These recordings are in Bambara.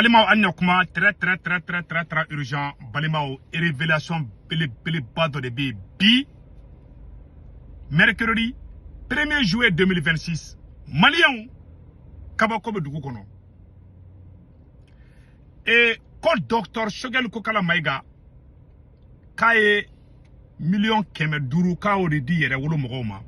Balimao anya kuma très urgent. Balimao révélation bele bado de bi. Mercredi 1er juillet 2026. Malien kabako be dugu kono. Et ko docteur Shogel Kokala Maiga kaye million keme duru ka o de di yere wolo mogo ma.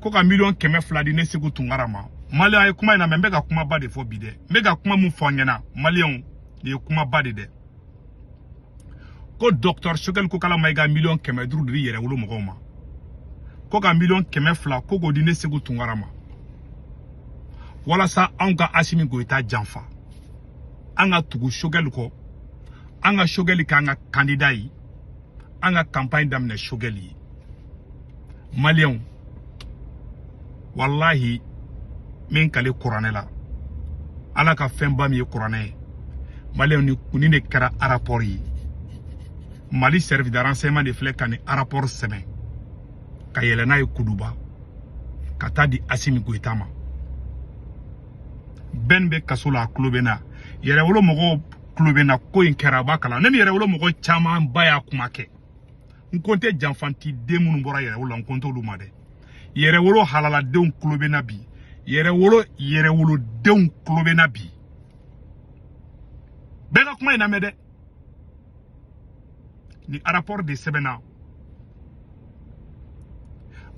Ko ka million keme fladi ne segu tungarama. Malien ye kuma ina mbega kuma ba de fo bide. Mbega kuma mu fanyana. Malien ye kuma ba de. Ko docteur Shogel Kokala Maiga million keme duru di yere wolo mogo ma. Ko ka million keme fla ko go di ne segu tungarama. Wala sa anga Assimi Goïta janfa. Anga tugu Shogel ko. Anga Shogel ka anga candidat yi. Anga campagne damne Shogel yi. Malien. Wallahi min kale couranela. Ala ka femba mi courané. Malien ni kunine kera rapport yi. Mali servi de renseignement de flek kani rapport semaine. Ka yelena yi kuduba. Kata di Assimi Goïta ma. Benbe kasula klubena. Yere wolo mogo klubena ko in keraba kala. Nem yere wolo mogo chama baya kumake. Nkonte janfanti demunu bora yere wolo nkonto lumade. Yere wolo halala deun klubena bi. Yere wolo deun klubena bi. Bega kuma ina mede. Ni rapport de sebena.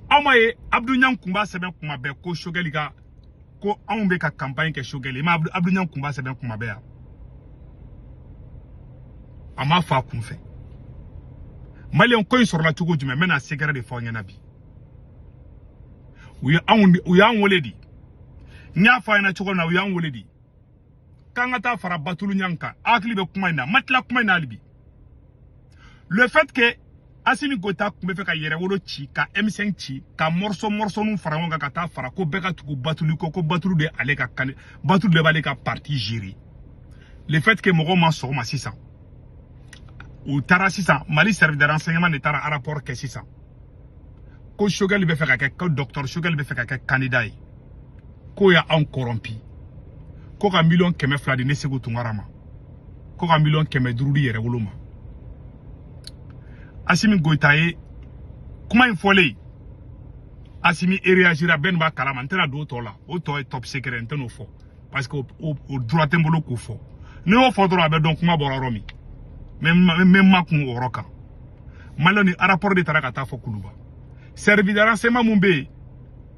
Amaye Abdou Niang Kumba seben kuma be ko Shogel ga ko an be ka campagne ke Shogel ma Abdou Niang Kumba seben kuma be ya. Ama fa kun fe. Malien ko sur la tugo jume mena segere de fo nyana bi. Uya an woledi. Nya fa na tugo na uya an woledi. Kanga ta fara batulu nyanka akli be kuma ina matla kuma ina alibi. Le fait que Assimi Goïta kumbe fe ka yere wolo ci ka M5 ci ka morceau nu fara wonga ka ta fara ko beka tugu batulu ko batulu de ale ka kan batulu de bale ka parti gérer. Le fait que mogo ma so ma 600 ou tara 600 Mali service de renseignement de tara rapport que 600 ko Shogel be fe ka ko docteur Shogel be fe ka candidat ko ya en corrompi ko ka million keme fladi ne segu tungarama ko ka million keme durudi yere wolo ma. Assimi Goïta ye kuma infole Assimi réagira ben ba kalama ntena do to la o to top secret nteno fo parce que au droit tembolo ko fo ne o fo droit be donc kuma bororo mi même makun oroka maloni rapport de taraka ta fo kuluba service de renseignement mumbe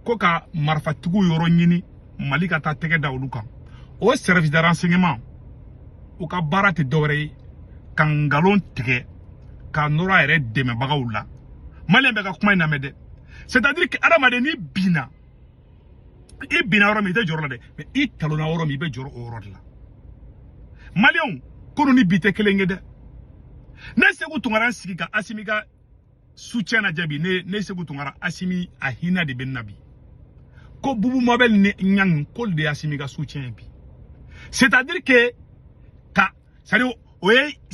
ko ka marfa tugu yoro nyini malika ta tege da oluka o service de renseignement o ka barate dore kangalon tege ka nora ere deme bagawula malien be ka kuma ina mede c'est-à-dire que aramade ni bina i bina oro mi te joro la de mais i talona oro mi be joro oro la malien kono ni bite kelenge de ne segu tungara sigi ka Assimi ga soutien na jabi ne segu tungara Assimi a hina de ben nabi ko bubu mobile ne nyang kol de Assimi ga soutien bi c'est-à-dire que ka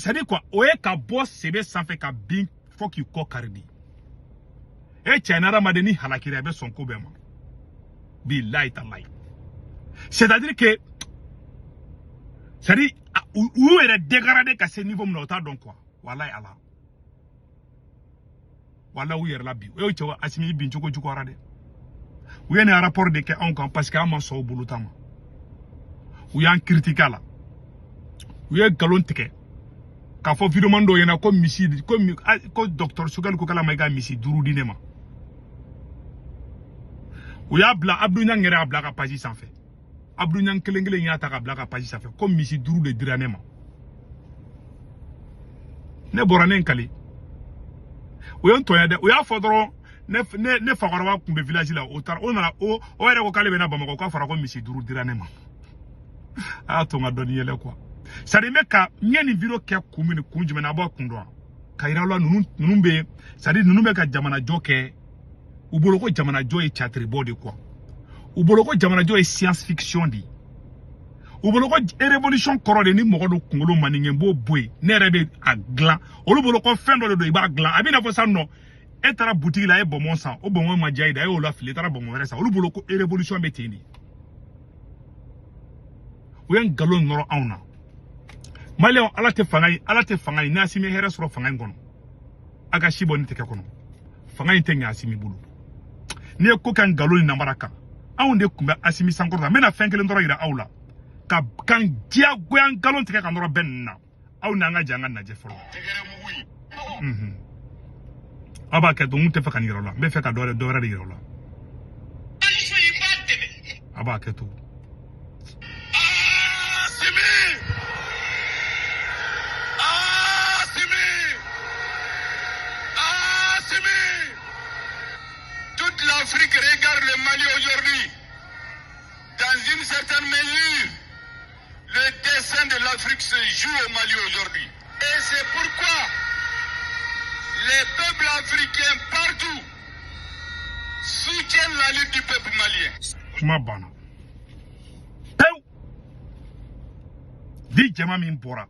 c'est quoi oye ka boss sebe sanfe ka bin fuck you ko kardi e chenara madeni halakira be son ko bema billahi tallahi c'est-à-dire que où est dégradé qu'à ce niveau m'nota donc quoi wallahi ala walla où est la bi o chewa Assimi bin choko juko arade où est un rapport de que on parce que ama so bulutama où est un critiquala où est galon tike ka fo vidéo mando yena ko misi ko docteur Shogel Kokala Maiga misi duru dinema où ya bla Abdou Niang ngere abla ka page sans fait Abdou Niang kelengele nyata ka bla ka page sans fait comme misi duru de diranema ne boranen kali où ya to ya de où ya fodoro ne fagorwa kumbe village la otar on na o ere ko kale bena bamako ko fara ko misi duru diranema a to ngadoni yele quoi sadi meka nyeni viro ke kumini kunjume na ba kundwa kairalo nunumbe sadi nunumbe ka jamana joke uboloko jamana joye chatri body quoi uboloko jamana joye science fiction di uboloko révolution korode ni mogodo kungolo maningembo boy nerebe aglan oluboloko fendo do iba aglan abina fo sanno etara boutique la e bomon san o bomon majaida e o la file etara bomon resa oluboloko révolution beteni o yan galon noro awna Malien ala te fangay na Assimi here soro fangay ngono aga shibo ni teke kono fangay te nya Assimi bulu ni ko kan galon na maraka awunde kumba Assimi sankorta mena fenkele ndoro ira awla ka kan dia goyan galon teke kan ndoro benna awna nga janga na je folo aba ke to munte fa kan yirola be fe ka dore de yirola aba ke to L'Afrique regarde le Mali aujourd'hui. Dans une certaine mesure, le destin de l'Afrique se joue au Mali aujourd'hui. Et c'est pourquoi les peuples africains partout soutiennent la lutte du peuple malien. Mabana. Peu. Di jama min bora.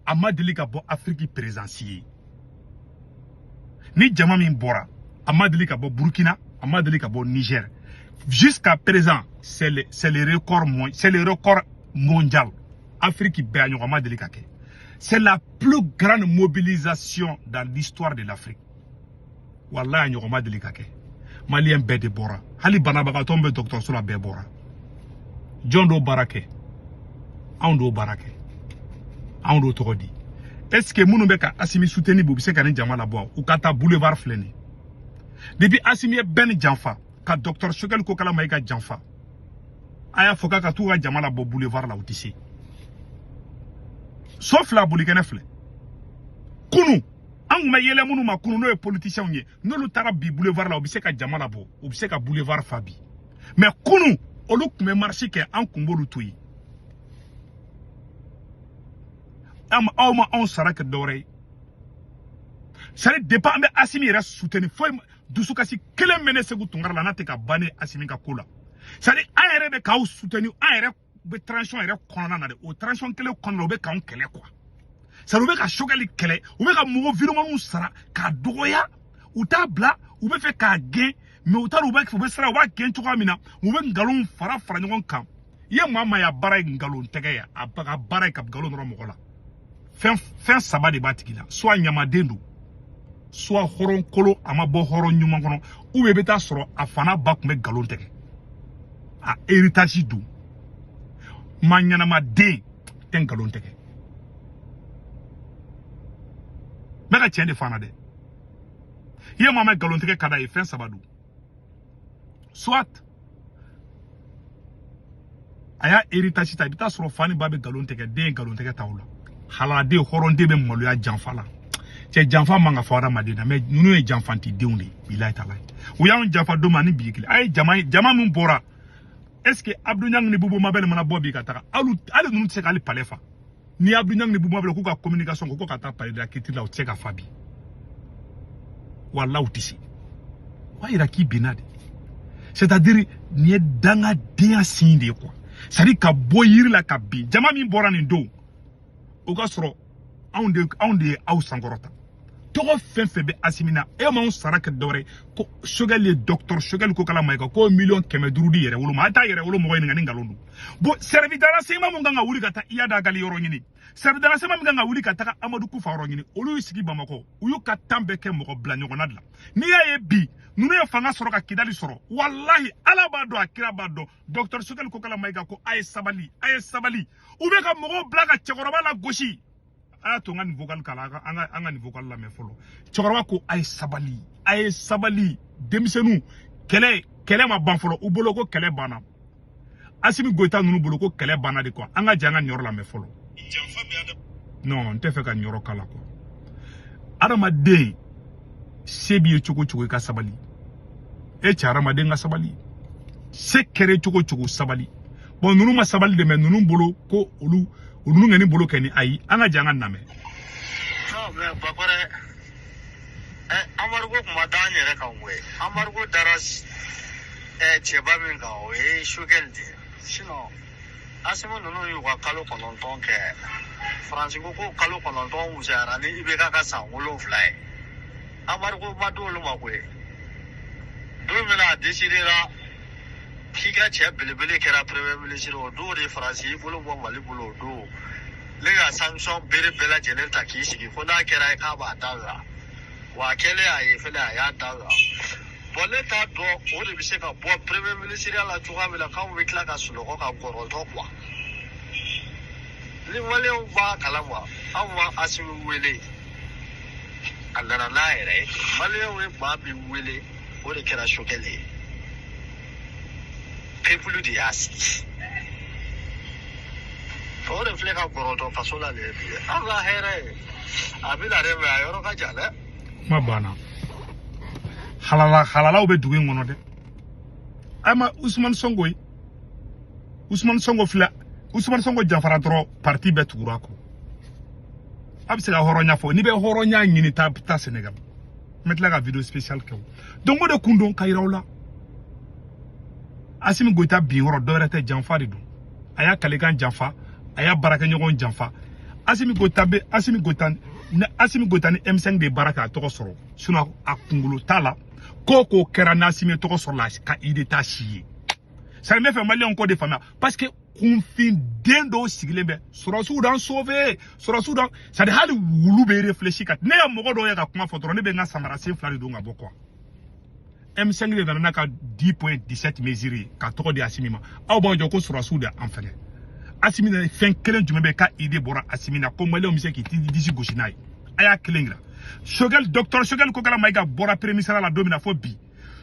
Amadeli ka bo Afrique présidentielle. Ni jama min bora. Amadeli ka bo Burkina, Amadeli ka bo Niger. Jusqu'à présent, c'est le record mondial. Afrique béagnon Amadeli ka ke. C'est la plus grande mobilisation dans l'histoire de l'Afrique. Wallah nyo Amadeli ka ke. Malien be de bora. Hali banabaka tombe docteur Sola be bora. John do barake. Ando barake. Ando togodi. Est-ce que mounou beka Assimi soutenu bu bise kan jama la bo ou kata boulevard fleni. Depuis Assimi ben janfa ka docteur Choguel ko kala maïka janfa aya foka ka tuga jamala bo boulevard la outisi sauf la boulikene fle kunu an ma yele munu ma kunu no e politicien nye no lu tara bi boulevard la obise ka jamala bo obise ka boulevard fabi mais kunu oluk me marché ke an kumbolu tuyi am awma on saraka dore ça dépend mais Assimi reste soutenu faut dusukasi kelen mene segu tungar la nate ka bane Assimi ka kola ça dit ayere be ka soutenu ayere be transition ayere konna na de o transition kele konna be ka on kele quoi ça be ka Choguel kele o be ka mo environnement sara ka doya ou tabla ou be fait ka gain mais o taru be be sara wa gain tuka mina o be ngalon fara nyon kam ye mama ya bara ngalon tege ya abaga bara ka ngalon ro mokola fin sabade batikila soit nyamadendo soit horon kolo ama bo horon nyuma kono ou be beta soro afana ba kumbe galon teke a héritage du manyana ma de ten galon teke mega tiende fana de ye mama galon teke kada e fin sabadu soit aya héritage ta beta soro fani ba be galon teke de galon teke tawla hala de horon de be molu ya janfala c'est janfa manga fara madina mais nous e janfanti deunde billahi taala ou ya on janfa do mani bikile ay jama mun bora est-ce que Abdou Niang ni bubu mabel mana bobi kataka alu nous se kali palefa ni Abdou Niang ni bubu mabel ko ka communication ko ka ta parler de la kitila o teka fabi wallahu tisi wa ira ki binade c'est-à-dire ni danga dia sinde quoi ça dit ka boyir la kabi jama min bora ni do o ka soro on de au sangorota togo fenfebe Assimina e ma on saraka dore ko Choguel le docteur Choguel ko kala maika ko million keme durudi yere wolo ma ta yere wolo mo ngani ngalondu bo servitara sema mo nganga wuli kata iyada gali yoro nyini servitara sema mo nganga wuli kata Amadou Koufa yoro nyini olu sigi Bamako uyu katambe ke mo blanyo konadla ni ya bi nunu ya fanga soro ka kidali soro wallahi ala bado akira bado docteur Choguel ko kala maika ko ay sabali ube ka mo blaga chekoroba la goshi aya to ngani vocal kala anga ni vocal la me folo chokora ko ay sabali demisenu kele ma ban folo u boloko kele bana Assimi Goïta nunu boloko kele bana de quoi anga janga nyoro la me folo non nte fe ka nyoro kala ko adama de sebi choko ka sabali e charama de nga sabali sekere choko sabali bon nunu ma sabali de me nunu bolo ko olu unu ngani bolo keni ayi anga janga name no mais bakore amargo kuma danye re kanwe amargo daras cheba min ka o Choguel de sino Assimi nunu yu ka kalo kononton ke Francis ko kalo kononton usara ni ibeka ka sa wolo fly amargo madolo makwe do mena décider là kika cɛ belebele kɛra premier ministre o don de faransi i bolo bɔ mali bolo o don ne ka sanction bere bɛɛ lajɛlen ta k'i sigi fo n'a kɛra k'a b'a dabila wa a kɛlen a ye fɛnɛ a y'a dabila bon ne t'a dɔn o de bɛ se ka bɔ premier ministre la cogoya min na k'anw bɛ tila ka sunɔgɔ ka gɔrɔntɔ quoi ni maliyɛnw b'a kalama anw ma Asimi wele a nana n'a yɛrɛ ye maliyɛnw ye maa min wele o de kɛra Sokɛli ye peuple de y'a sigi o de filɛ ka gɔrɔntɔ faso la nin ye bi an ka hɛrɛ ye a bɛ na dɛ mais a yɔrɔ ka jan dɛ. kuma banna halalaw bɛ dugu in kɔnɔ dɛ a ma Usman Sonko ye Usman Sonko filɛ Usman Sonko jafara dɔrɔn parti bɛɛ tugura kɔ a bɛ se ka hɔrɔnya fɔ n'i bɛ hɔrɔnya ɲini taa Sénégal n bɛ tila ka vidéo spécial kɛ donc o de kun don ka yiraw la Asimi Goita bin yɔrɔ dɔwɛrɛ tɛ janfa de don a y'a kalekan janfa a y'a baarakɛɲɔgɔn janfa Asimi Goita ni M5 de baara k'a tɔgɔ sɔrɔ sinon a kunkolo t'a la ko kɛra n'Asimi tɔgɔ sɔrɔ la ka i de taa si ye ça ne fait malien ko de faamuya parce que kunfin den dɔw sigilen bɛ sɔrɔsiw d'an sauver sɔrɔsiw d'an c'est à dire hali wulu bɛ réfléchir ka ne ye mɔgɔ dɔw ye ka kuma fɔ dɔrɔn ne bɛ n ka samara sen 2 de don ka bɔ quoi M5 de nana n'a ka 10.17 mesures ye ka tɔgɔ di Asimi ma aw b'a jɔ ko sɔrɔsiw de an fɛnɛ Asimi na fɛn kelen jumɛn bɛ ka idée bɔra Asimi na ko malien bɛ se k'i disi gosi n'a ye a y'a kelen yira docteur Sokɛli Kokala Mayiga bɔra premier ministère la don min na fo bi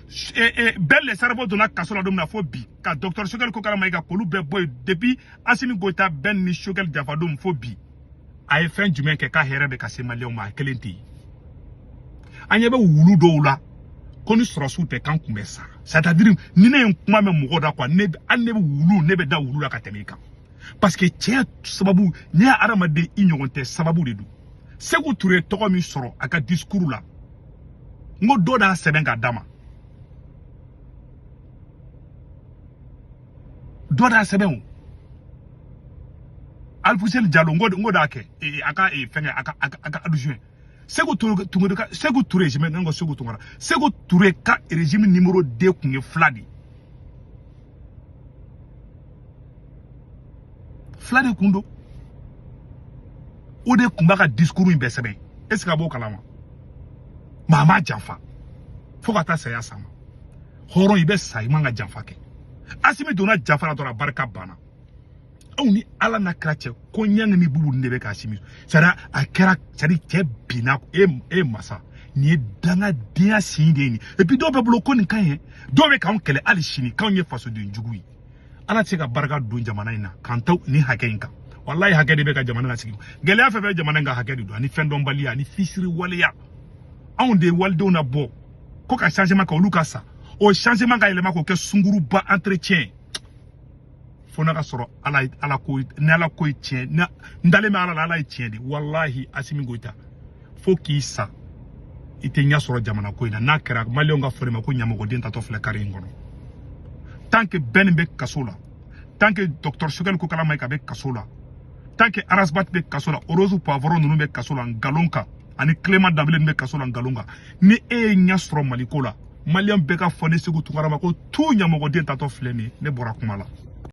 bɛɛ le cerveau donna kaso la don min na fo bi ka docteur Sokɛli Kokala Mayiga k'olu bɛɛ bɔ yen depuis Asimi Goita bɛɛ ni Sokɛli janfa don fo bi a ye fɛn jumɛn kɛ k'a hɛrɛ bɛ ka se malien ma a kelen tɛ yen an ɲɛ bɛ wulu dɔw la ko ni sɔrɔsiw tɛ kan kun bɛ sa c'est à dire ni ne ye n kuma mɛn mɔgɔ da quoi hali ne bɛ wulu ne bɛ da wulu la ka tɛmɛ i kan parce que cɛ sababu ne ye adamaden i ɲɔgɔn tɛ sababu de don Sékou Touré tɔgɔ min sɔrɔ a ka discours la n ko dɔ d'a sɛbɛn k'a d'a ma dɔ d'a sɛbɛn o Alfousseni Diallo n ko d'a kɛ a ka fɛngɛ a ka adjoint Sékou Touré je mets ngo Sékou Touré Sékou Touré ka régime numéro 2 kun ye fila de kun don o de kun b'a ka discours in bɛɛ sɛbɛn est-ce que a b'o kalama maa ma janfa fo ka taa saya sama hɔrɔn i bɛ sa i man ka janfa kɛ Asimi donna janfa la dɔrɔn a barika banna aw ni ala n'a kɛra cɛ ko ɲɛŋ ni bubu ni de bɛ ka Asimi c'est-à-dire a kɛra c'est-à-dire cɛ binna e masa nin ye dangadenya sin de ye nin et puis dɔw bɛ bolo ko nin ka ɲi dɔw bɛ k'anw kɛlɛ hali sini k'anw ye fasoden jugu ye ala tɛ se ka barika don jamana in na k'an to ni hakɛ in kan wallahi hakɛ de bɛ ka jamana lasigi gɛlɛya fɛn fɛn jamana in ka hakɛ de don ani fɛn dɔnbaliya ani fisiri waleya anw de ye walidenw na bɔ ko ka changement kɛ olu ka sa o changement ka yɛlɛma k'o kɛ sunguruba entretien fo n'a ka sɔrɔ ala ko ni ala ko ye tiɲɛ n dalen bɛ ala la ala ye tiɲɛ de wallahi Asimi Goita fo k'i sa i tɛ ɲɛ sɔrɔ jamana ko in na n'a kɛra maliyɛnw ka fɔ de ma ko ɲamɔgɔden tatɔ filɛ kari in kɔnɔ tant que bɛɛ nin bɛ kaso la tant que docteur Sokɛli Kokala Mayiga bɛ kaso la tant que Arasbat bɛ kaso la Orozu Poivron ninnu bɛ kaso la nkalon kan ani Clément Dabele ninnu bɛ kaso la nkalon kan ni e ye ɲɛ sɔrɔ Maliko la maliyɛn bɛɛ ka fɔ ne Sékou Touré ma ko tout ɲamɔgɔden tatɔ filɛ nin ye ne bɔra kuma la